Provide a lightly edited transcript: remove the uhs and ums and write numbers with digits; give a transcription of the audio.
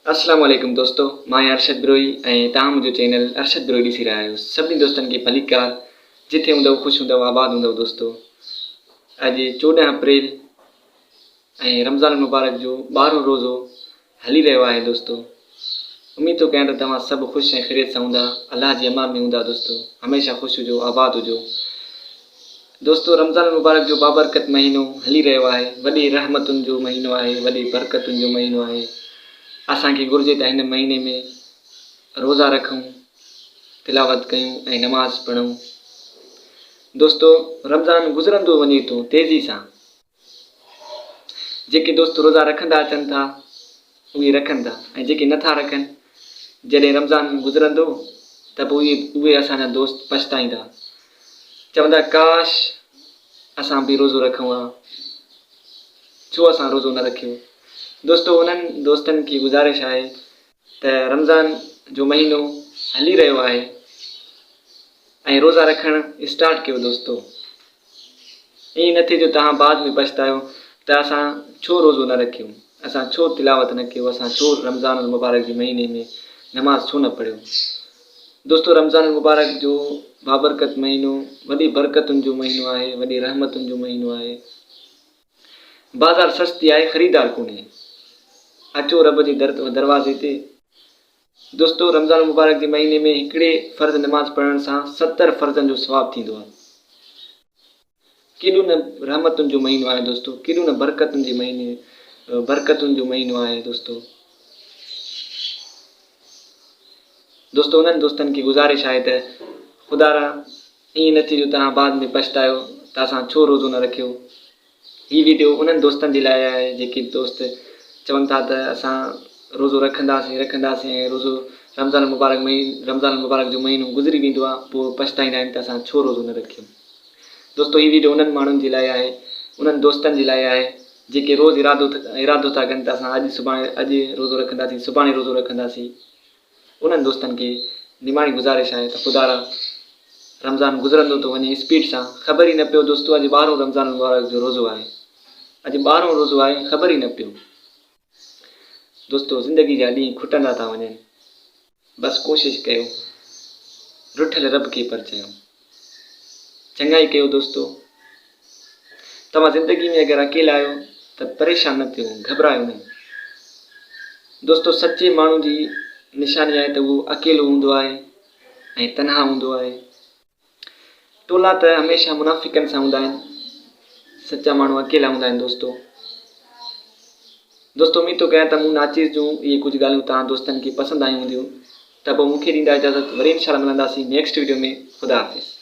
अस्सलाम वालेकुम दोस्तों, मां अरशद ब्रोई ऐं तव्हां मुंहिंजो चैनल अरशद ब्रोई ॾिसी रहिया आहियो। सभिनी दोस्तनि खे भलीकार, जिथे हूंदव ख़ुशि हूंदव, आबाद हूंदव। दोस्तों, अॼु 14 अप्रैल ऐं रमज़ान मुबारक जो 12हों रोज़ो हली रहियो आहे। दोस्तों, उम्मीद थो कयां त तव्हां सभु ख़ुशि ऐं ख़ैरियत सां हूंदा, अलाह जी अमान में हूंदा। दोस्तों, हमेशह ख़ुशि हुजो, आबाद हुजो। दोस्तों, रमज़ान मुबारक जो बाबरकत महीनो हली रहियो आहे। वॾी रहमतुनि जो महीनो आहे, वॾी बरकतुनि जो महीनो आहे। असांखे घुरिजे त हिन महीने में रोज़ा रखूं, तिलावत कयूं ऐं नमाज़ पढ़ूं। दोस्तों, रमज़ान गुज़रंदो वञे थो तेज़ी सां। जेके दोस्त रोज़ा रखंदा अचनि था उहे रखनि था, ऐं जेके नथा रखनि, जॾहिं रमज़ान गुज़रंदो त पोइ उहे असांजा दोस्त पछताईंदा, चवंदा काश असां बि रोज़ो रखूं हा, छो असां रोज़ो न रखियो। दोस्तों, उन्हनि दोस्तनि की गुज़ारिश आहे त रमज़ान जो महीनो हली रहियो आहे ऐं रोज़ा रखणु स्टार्ट कयो। दोस्तों, ईअं न थिए जो तव्हां बाद में पछतायो त असां छो रोज़ो न रखियो, असां छो तिलावत न कयो, असां छो रमज़ान मुबारक जे महीने में नमाज़ छो न पढ़ियो। दोस्तों, रमज़ान मुबारक जो बाबरकत महीनो वॾी बरकतुनि जो महीनो आहे, वॾी रहमतुनि जो महीनो आहे। बाज़ार सस्ती आहे, ख़रीदार कोन्हे, अचो रब जे दरवाज़े ते। दोस्तों, रमज़ान मुबारक जे महीने में हिकिड़े फ़र्ज़ नमाज़ पढ़ण सां 70 फ़र्ज़नि जो सवाबु थींदो आहे। केॾो न रहमतुनि जो महीनो आहे। दोस्तों, केॾो न बरकतुनि जो महीनो आहे। दोस्तों, उन्हनि दोस्तनि खे गुज़ारिश आहे त ख़ुदा ईअं न थिए जो तव्हां बाद में पछतायो त असां छो रोज़ो न रखियो। हीअ वीडियो उन्हनि दोस्तनि जे लाइ आहे जेके दोस्त चवनि था त असां रोज़ो रखंदासीं ऐं रोज़ो रमज़ान मुबारक जो महीनो गुज़री वेंदो आहे, पोइ पछताईंदा आहिनि त असां छो रोज़ो न रखियो। दोस्तों, हीअ वीडियो उन्हनि माण्हुनि जे लाइ आहे, उन्हनि दोस्तनि जे लाइ आहे जेके रोज़ इरादो था कनि त असां अॼु रोज़ो रखंदासीं, सुभाणे रोज़ो रखंदासीं। उन्हनि दोस्तनि खे निमाणी गुज़ारिश आहे त ख़ुदा रमज़ान गुज़रंदो थो वञे स्पीड सां, ख़बर ई न पियो। दोस्तों, अॼु 12हों रमज़ान मुबारक जो रोज़ो आहे, अॼु 12हों रोज़ो आहे, ख़बर ई न पियो। दोस्तों, ज़िंदगी जा ॾींहं खुटंदा था वञनि, बसि कोशिशि कयो, रुठल रब खे परचयो, चङाई कयो। दोस्तों, तव्हां ज़िंदगी में अगरि अकेला आहियो त परेशान न थियो, घबरायो न। दोस्तों, सचे माण्हू जी निशानी आहे त उहो अकेलो हूंदो आहे ऐं तनहा हूंदो आहे। टोला त हमेशह मुनाफ़िकनि सां हूंदा आहिनि, सचा माण्हू अकेला हूंदा आहिनि। दोस्तों, उम्मीद थो कयां त मूं नाचीज़ जूं इहे कुझु ॻाल्हियूं तव्हां दोस्तनि खे पसंदि आयूं हूंदियूं। त पोइ मूंखे ॾींदा इजाज़त, वरी इंशाअल्लाह मिलंदासीं नेक्स्ट वीडियो में। ख़ुदा हाफ़िज़।